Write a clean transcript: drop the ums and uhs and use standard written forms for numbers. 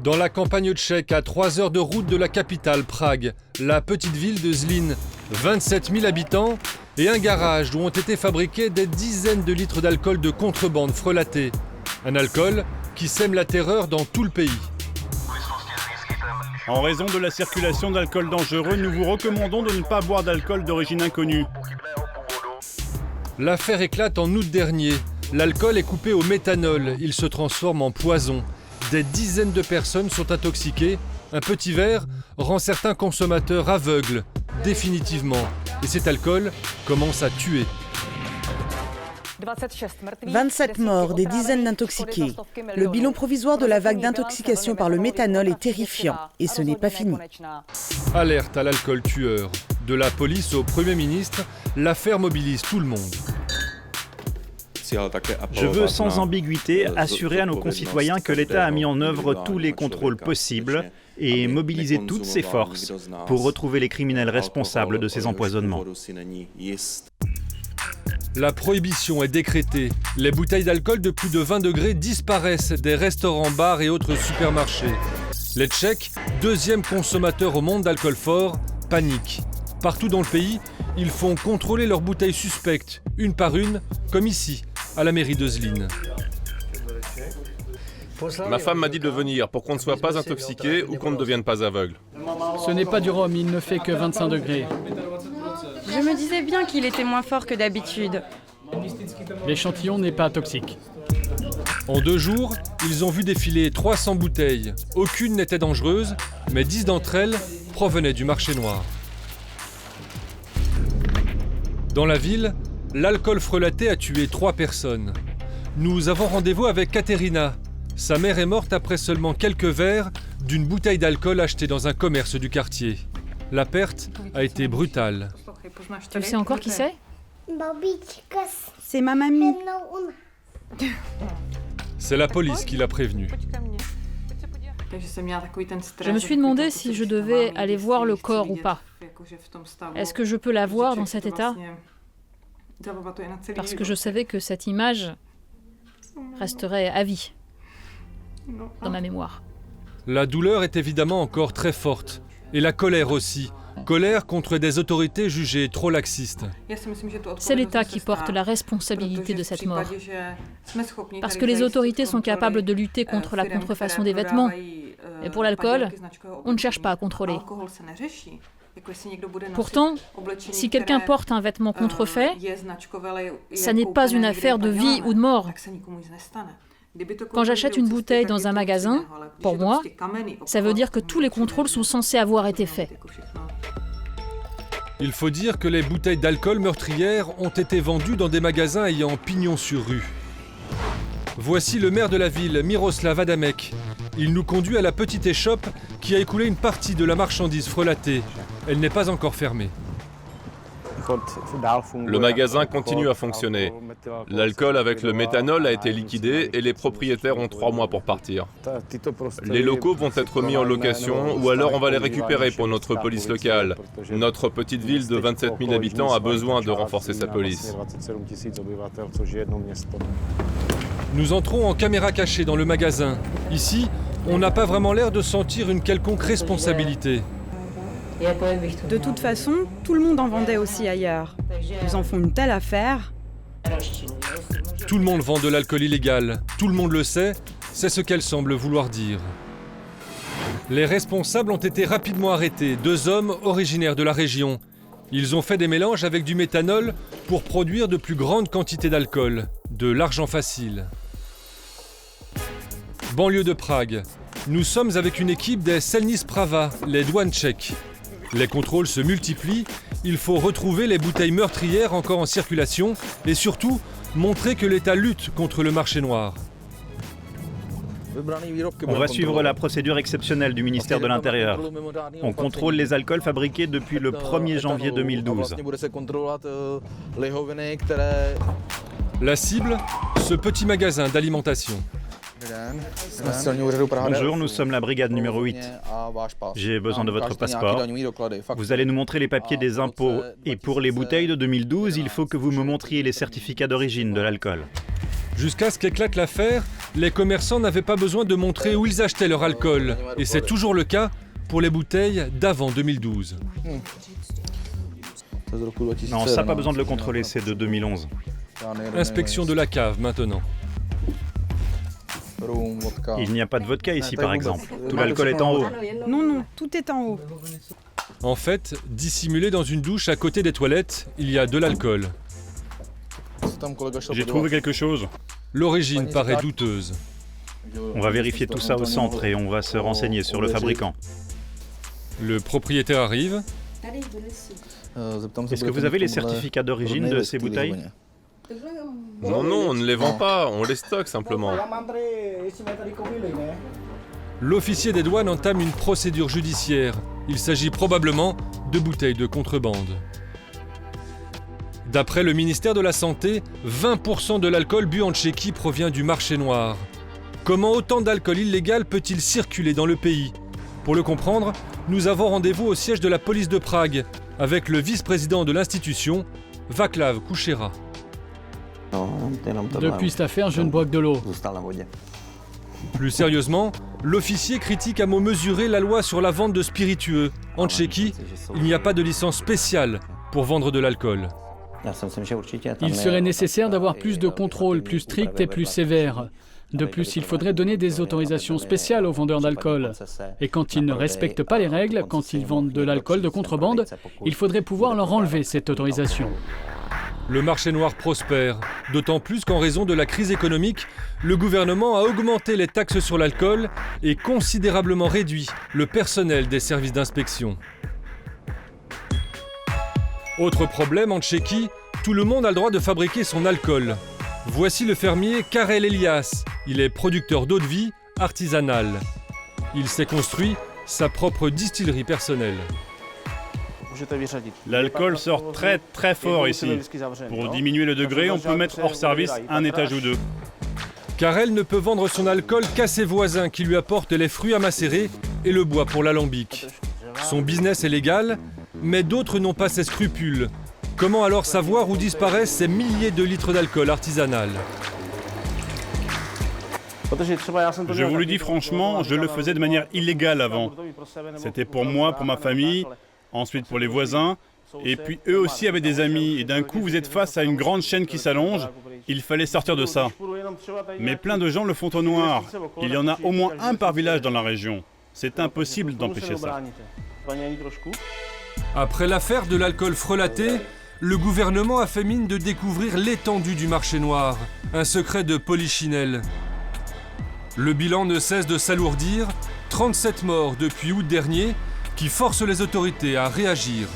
Dans la campagne tchèque, à 3 heures de route de la capitale, Prague, la petite ville de Zlín, 27 000 habitants et un garage où ont été fabriqués des dizaines de litres d'alcool de contrebande frelaté. Un alcool qui sème la terreur dans tout le pays. En raison de la circulation d'alcool dangereux, nous vous recommandons de ne pas boire d'alcool d'origine inconnue. L'affaire éclate en août dernier. L'alcool est coupé au méthanol, il se transforme en poison. Des dizaines de personnes sont intoxiquées. Un petit verre rend certains consommateurs aveugles, définitivement. Et cet alcool commence à tuer. 27 morts, des dizaines d'intoxiqués. Le bilan provisoire de la vague d'intoxication par le méthanol est terrifiant. Et ce n'est pas fini. Alerte à l'alcool tueur. De la police au Premier ministre, l'affaire mobilise tout le monde. Je veux sans ambiguïté assurer à nos concitoyens que l'État a mis en œuvre tous les contrôles possibles et mobilisé toutes ses forces pour retrouver les criminels responsables de ces empoisonnements. La prohibition est décrétée. Les bouteilles d'alcool de plus de 20 degrés disparaissent des restaurants, bars et autres supermarchés. Les Tchèques, deuxième consommateur au monde d'alcool fort, paniquent. Partout dans le pays, ils font contrôler leurs bouteilles suspectes, une par une, comme ici, à la mairie de Zlín. Ma femme m'a dit de venir pour qu'on ne soit pas intoxiqué ou qu'on ne devienne pas aveugle. Ce n'est pas du rhum, il ne fait que 25 degrés. Je me disais bien qu'il était moins fort que d'habitude. L'échantillon n'est pas toxique. En 2 jours, ils ont vu défiler 300 bouteilles. Aucune n'était dangereuse, mais 10 d'entre elles provenaient du marché noir. Dans la ville, l'alcool frelaté a tué 3 personnes. Nous avons rendez-vous avec Katerina. Sa mère est morte après seulement quelques verres d'une bouteille d'alcool achetée dans un commerce du quartier. La perte a été brutale. Tu sais encore qui c'est? C'est ma mamie. C'est la police qui l'a prévenue. Je me suis demandé si je devais aller voir le corps ou pas. Est-ce que je peux la voir dans cet état? Parce que je savais que cette image resterait à vie dans ma mémoire. La douleur est évidemment encore très forte. Et la colère aussi. Colère contre des autorités jugées trop laxistes. C'est l'État qui porte la responsabilité de cette mort. Parce que les autorités sont capables de lutter contre la contrefaçon des vêtements. Et pour l'alcool, on ne cherche pas à contrôler. Pourtant, si quelqu'un porte un vêtement contrefait, ça n'est pas une affaire de vie ou de mort. Quand j'achète une bouteille dans un magasin, pour moi, ça veut dire que tous les contrôles sont censés avoir été faits. Il faut dire que les bouteilles d'alcool meurtrières ont été vendues dans des magasins ayant pignon sur rue. Voici le maire de la ville, Miroslav Adamek. Il nous conduit à la petite échoppe qui a écoulé une partie de la marchandise frelatée. Elle n'est pas encore fermée. Le magasin continue à fonctionner. L'alcool avec le méthanol a été liquidé et les propriétaires ont 3 mois pour partir. Les locaux vont être mis en location ou alors on va les récupérer pour notre police locale. Notre petite ville de 27 000 habitants a besoin de renforcer sa police. Nous entrons en caméra cachée dans le magasin. Ici, on n'a pas vraiment l'air de sentir une quelconque responsabilité. De toute façon, tout le monde en vendait aussi ailleurs. Ils en font une telle affaire. Tout le monde vend de l'alcool illégal. Tout le monde le sait. C'est ce qu'elle semble vouloir dire. Les responsables ont été rapidement arrêtés. 2 hommes originaires de la région. Ils ont fait des mélanges avec du méthanol pour produire de plus grandes quantités d'alcool. De l'argent facile. Banlieue de Prague. Nous sommes avec une équipe des Celní Správa, les douanes tchèques. Les contrôles se multiplient, il faut retrouver les bouteilles meurtrières encore en circulation et surtout montrer que l'État lutte contre le marché noir. On va suivre la procédure exceptionnelle du ministère de l'Intérieur. On contrôle les alcools fabriqués depuis le 1er janvier 2012. La cible, ce petit magasin d'alimentation. Bonjour, nous sommes la brigade numéro 8. J'ai besoin de votre passeport. Vous allez nous montrer les papiers des impôts. Et pour les bouteilles de 2012, il faut que vous me montriez les certificats d'origine de l'alcool. Jusqu'à ce qu'éclate l'affaire, les commerçants n'avaient pas besoin de montrer où ils achetaient leur alcool. Et c'est toujours le cas pour les bouteilles d'avant 2012. Non, ça pas besoin de le contrôler, c'est de 2011. Inspection de la cave maintenant. Il n'y a pas de vodka ici par exemple. Tout l'alcool est en haut. Non, non, tout est en haut. En fait, dissimulé dans une douche à côté des toilettes, il y a de l'alcool. J'ai trouvé quelque chose. L'origine paraît douteuse. On va vérifier tout ça au centre et on va se renseigner sur le fabricant. Le propriétaire arrive. Est-ce que vous avez les certificats d'origine de ces bouteilles? Non, non, on ne les vend pas, on les stocke simplement. L'officier des douanes entame une procédure judiciaire. Il s'agit probablement de bouteilles de contrebande. D'après le ministère de la Santé, 20% de l'alcool bu en Tchéquie provient du marché noir. Comment autant d'alcool illégal peut-il circuler dans le pays? Pour le comprendre, nous avons rendez-vous au siège de la police de Prague avec le vice-président de l'institution, Václav Kučera. Depuis cette affaire, je ne bois que de l'eau. Plus sérieusement, l'officier critique à mots mesurés la loi sur la vente de spiritueux. En Tchéquie, il n'y a pas de licence spéciale pour vendre de l'alcool. Il serait nécessaire d'avoir plus de contrôles plus stricts et plus sévères. De plus, il faudrait donner des autorisations spéciales aux vendeurs d'alcool. Et quand ils ne respectent pas les règles, quand ils vendent de l'alcool de contrebande, il faudrait pouvoir leur enlever cette autorisation. Le marché noir prospère, d'autant plus qu'en raison de la crise économique, le gouvernement a augmenté les taxes sur l'alcool et considérablement réduit le personnel des services d'inspection. Autre problème en Tchéquie, tout le monde a le droit de fabriquer son alcool. Voici le fermier Karel Elias. Il est producteur d'eau-de-vie artisanale. Il s'est construit sa propre distillerie personnelle. L'alcool sort très très fort ici. Pour diminuer le degré, on peut mettre hors service un étage ou deux. Karel ne peut vendre son alcool qu'à ses voisins qui lui apportent les fruits à macérer et le bois pour l'alambic. Son business est légal, mais d'autres n'ont pas ces scrupules. Comment alors savoir où disparaissent ces milliers de litres d'alcool artisanal? Je vous le dis franchement, je le faisais de manière illégale avant. C'était pour moi, pour ma famille, ensuite pour les voisins, et puis eux aussi avaient des amis. Et d'un coup, vous êtes face à une grande chaîne qui s'allonge, il fallait sortir de ça. Mais plein de gens le font au noir. Il y en a au moins un par village dans la région. C'est impossible d'empêcher ça. Après l'affaire de l'alcool frelaté, le gouvernement a fait mine de découvrir l'étendue du marché noir, un secret de polichinelle. Le bilan ne cesse de s'alourdir, 37 morts depuis août dernier, qui forcent les autorités à réagir.